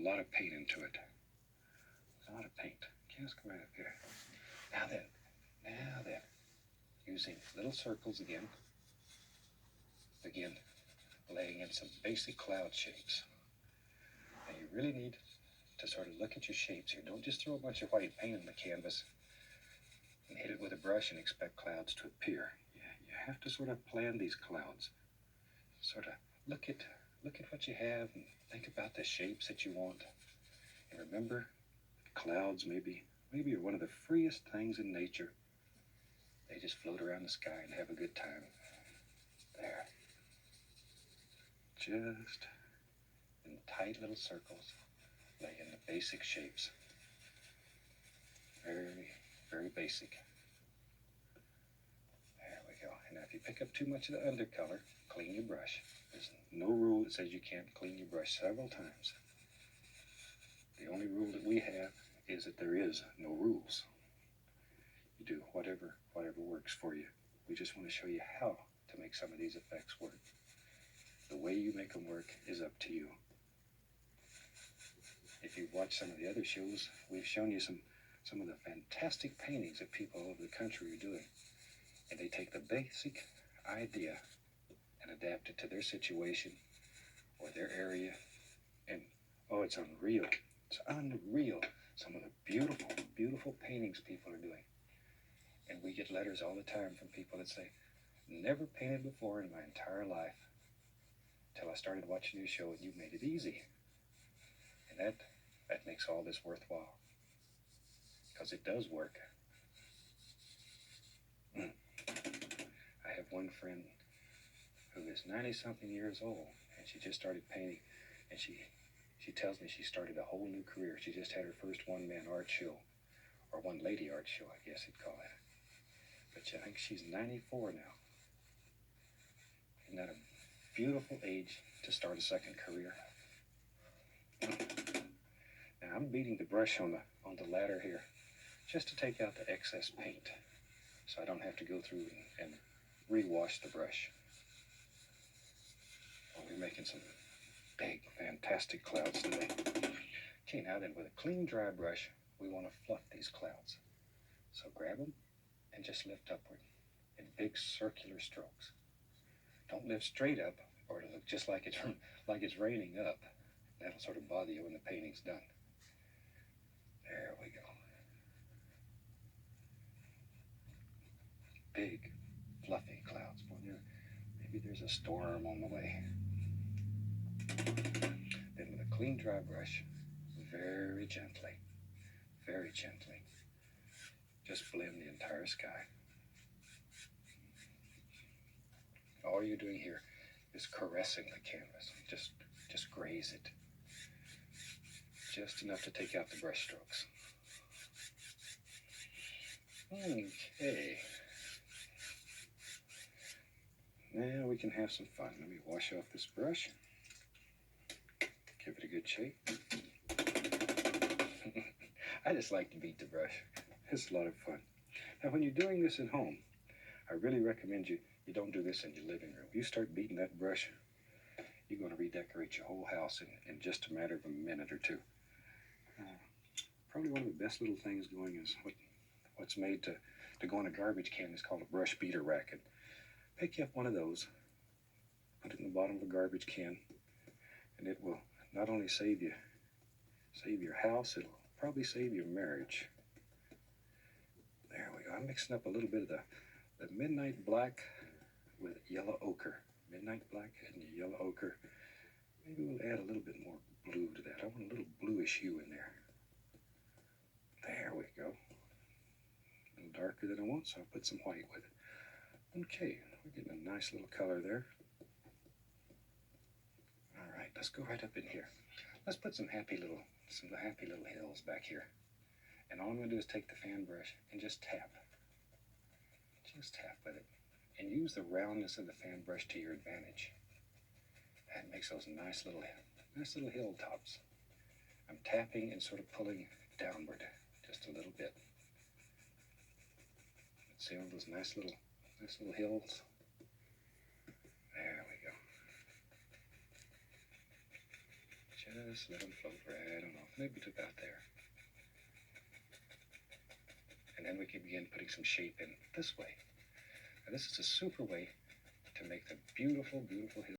lot of paint into it. A lot of paint. Okay, let's go right up here. Now then, using little circles again, begin laying in some basic cloud shapes. Now you really need to sort of look at your shapes here. Don't just throw a bunch of white paint on the canvas and hit it with a brush and expect clouds to appear. You have to sort of plan these clouds. Sort of look at what you have and think about the shapes that you want. And remember, clouds maybe are one of the freest things in nature. They just float around the sky and have a good time. There. Just in tight little circles, lay in the basic shapes. Very, very basic. There we go. And now if you pick up too much of the undercolor, clean your brush. There's no rule that says you can't clean your brush several times. The only rule that we have is that there is no rules. You do whatever works for you. We just want to show you how to make some of these effects work. The way you make them work is up to you. If you've watched some of the other shows, we've shown you some of the fantastic paintings that people all over the country are doing. And they take the basic idea and adapt it to their situation or their area. And oh, it's unreal. It's unreal. Some of the beautiful, beautiful paintings people are doing. And we get letters all the time from people that say, never painted before in my entire life till I started watching your show and you made it easy. And that makes all this worthwhile. Because it does work. I have one friend who is 90-something years old, and she just started painting, and she tells me she started a whole new career. She just had her first one-man art show, or one-lady art show, I guess you'd call it. But I think she's 94 now. Isn't that a beautiful age to start a second career? Now I'm beating the brush on the ladder here, just to take out the excess paint, so I don't have to go through and rewash the brush. Well, we're making some big, fantastic clouds today. Okay, now then, with a clean, dry brush, we want to fluff these clouds. So grab them and just lift upward in big circular strokes. Don't lift straight up, or it'll look just like it's raining up. That'll sort of bother you when the painting's done. There we go. Big, fluffy clouds. Boy, maybe there's a storm on the way. Then with a clean, dry brush, very gently, just blend the entire sky. All you're doing here is caressing the canvas. Just graze it. Just enough to take out the brush strokes. Okay. Now we can have some fun. Let me wash off this brush. Give it a good shake. I just like to beat the brush. It's a lot of fun. Now, when you're doing this at home, I really recommend you don't do this in your living room. You start beating that brush, you're going to redecorate your whole house in just a matter of a minute or two. Probably one of the best little things going is what's made to go in a garbage can is called a brush beater racket. Pick you up one of those, put it in the bottom of a garbage can, and it will not only save your house, it'll probably save your marriage. There we go. I'm mixing up a little bit of the midnight black with yellow ochre. Midnight black and yellow ochre. Maybe we'll add a little bit more blue to that. I want a little bluish hue in there. There we go. A little darker than I want, so I'll put some white with it. Okay, we're getting a nice little color there. All right, let's go right up in here. Let's put some happy little hills back here. And all I'm going to do is take the fan brush and just tap. Just tap with it. And use the roundness of the fan brush to your advantage. That makes those nice little hilltops. I'm tapping and sort of pulling downward just a little bit. See all those nice little hills? There we go. Just let them float right on off. Maybe to about there. And then we can begin putting some shape in this way. Now this is a super way to make the beautiful, beautiful